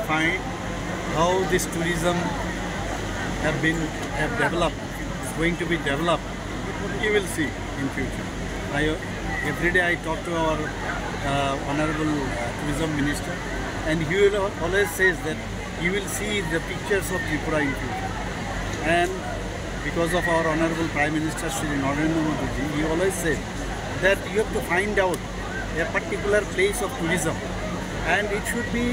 defined how this tourism have developed, is going to be developed. You will see in future. Every day I talk to our Honorable Tourism Minister, and he will always says that you will see the pictures of Tripura in future. And because of our Honorable Prime Minister Shri Narendra Modi, he always said that you have to find out a particular place of tourism, and it should be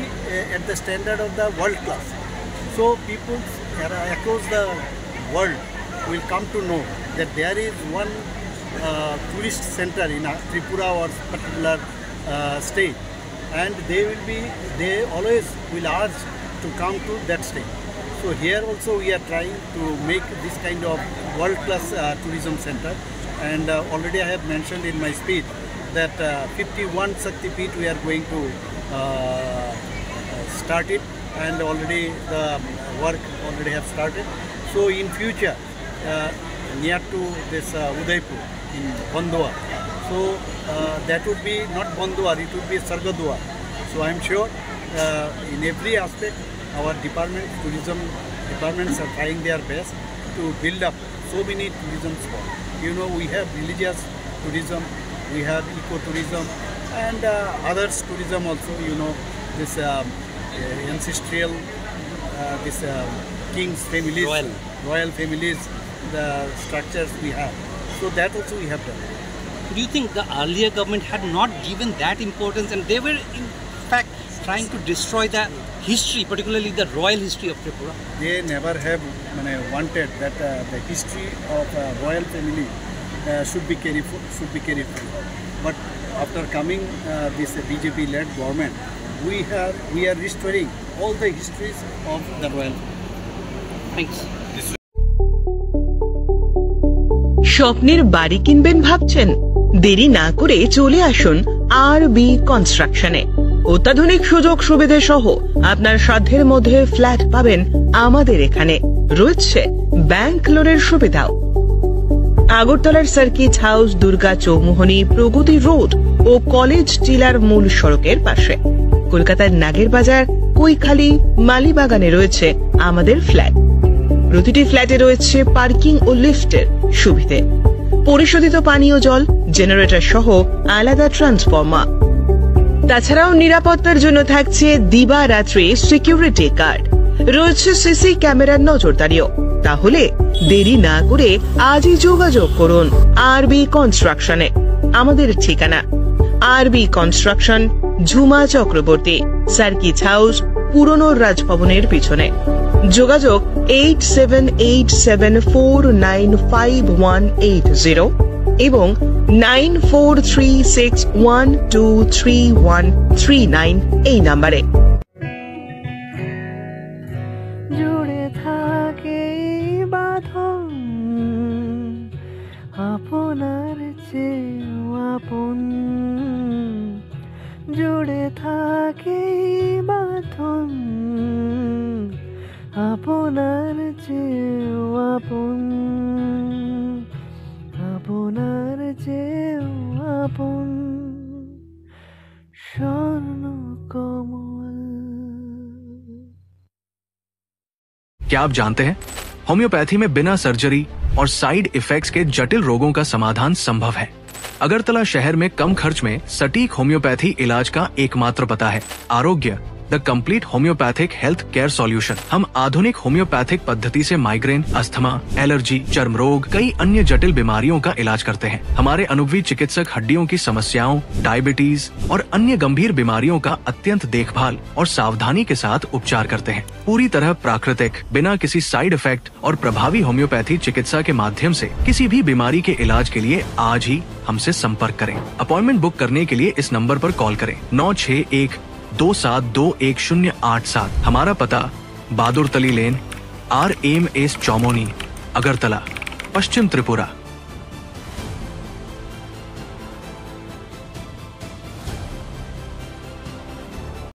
at the standard of the world class. So people across the world will come to know that there is one tourist center in Tripura or particular state, and they always will urge to come to that state. So here also we are trying to make this kind of world-class tourism center, and already I have mentioned in my speech that 51 Shakti Peeth we are going to start it, and already the work already have started. So in future, near to this Udaipur in Bandua, so that would be not Bandua, it would be Sargadua. So I am sure in every aspect our tourism departments are trying their best to build up so many tourism spots. You know, we have religious tourism, we have eco-tourism, and others tourism also. You know, this ancestral, this kings families, royal families, the structures we have. So that also we have done. Do you think the earlier government had not given that importance, and they were in fact trying to destroy the history, particularly the royal history of Tripura? They never have wanted that the history of royal family should be carried forward. But after coming this BJP-led government, we are restoring all the histories of the royal family. Thanks. স্বপ্নের বাড়ি কিনবেন ভাবছেন? দেরি না করে চলে আসুন আরবি কনস্ট্রাকশনে। অত্যাধুনিক সুযোগ সুবিধা সহ আপনার সাধ্যের মধ্যে ফ্ল্যাট পাবেন আমাদের এখানে। রয়েছে ব্যাংক লোনের সুবিধাও। আগরতলার সার্কিট হাউস, দুর্গা চৌমুহনী, প্রগতি রোড ও কলেজ টিলার মূল সড়কের পাশে। কলকাতার নাগের বাজার, কৈখালি, মালিবাগানে রয়েছে আমাদের ফ্ল্যাট। প্রতিটি ফ্ল্যাটে রয়েছে পার্কিং ও লিফটের সুবিধে, পরিশোধিত পানীয় জল, জেনারেটর সহ আলাদা ট্রান্সফরমার। তাছাড়াও নিরাপত্তার জন্য থাকছে দিবারাত্রি সিকিউরিটি গার্ড, রয়েছে সিসি ক্যামেরার নজরদারিও। তাহলে দেরি না করে আজই যোগাযোগ করুন আরবি কনস্ট্রাকশনে। আমাদের ঠিকানা আরবি construction, Jhuma Chakraborty, circuit house, পুরনো রাজভবনের পিছনে। যোগাযোগ 8787495180 এবং 9436123139 এই নাম্বারে। জুড়ে থাকে বাঁধন আপনার চেয়েও আপন, জুড়ে থাকে বাঁধন আপনার চেয়েও আপন, আপনার চেয়েও আপন স্বর্ণ কমল। क्या आप जानते हैं होम्योपैथी में बिना सर्जरी और साइड इफेक्ट्स के जटिल रोगों का समाधान संभव है। अगरतला शहर में कम खर्च में सटीक होम्योपैथी इलाज का एकमात्र पता है आरोग्य, the complete homeopathic health care solution. हम आधुनिक होम्योपैथिक पद्धति से माइग्रेन, अस्थमा, एलर्जी, चर्म रोग, कई अन्य जटिल बीमारियों का इलाज करते हैं। हमारे अनुभवी चिकित्सक हड्डियों की समस्याओं, डायबिटीज और अन्य गंभीर बीमारियों का अत्यंत देखभाल और सावधानी के साथ उपचार करते हैं। पूरी तरह प्राकृतिक, बिना किसी साइड इफेक्ट और प्रभावी होम्योपैथी चिकित्सा के माध्यम से किसी भी बीमारी के इलाज के लिए आज ही हमसे संपर्क करें। अपॉइंटमेंट बुक करने के लिए इस नंबर पर कॉल करें 9612721087। हमारा पता बहादुर तली लेन, RMS चौमोनी, अगरतला, पश्चिम त्रिपुरा।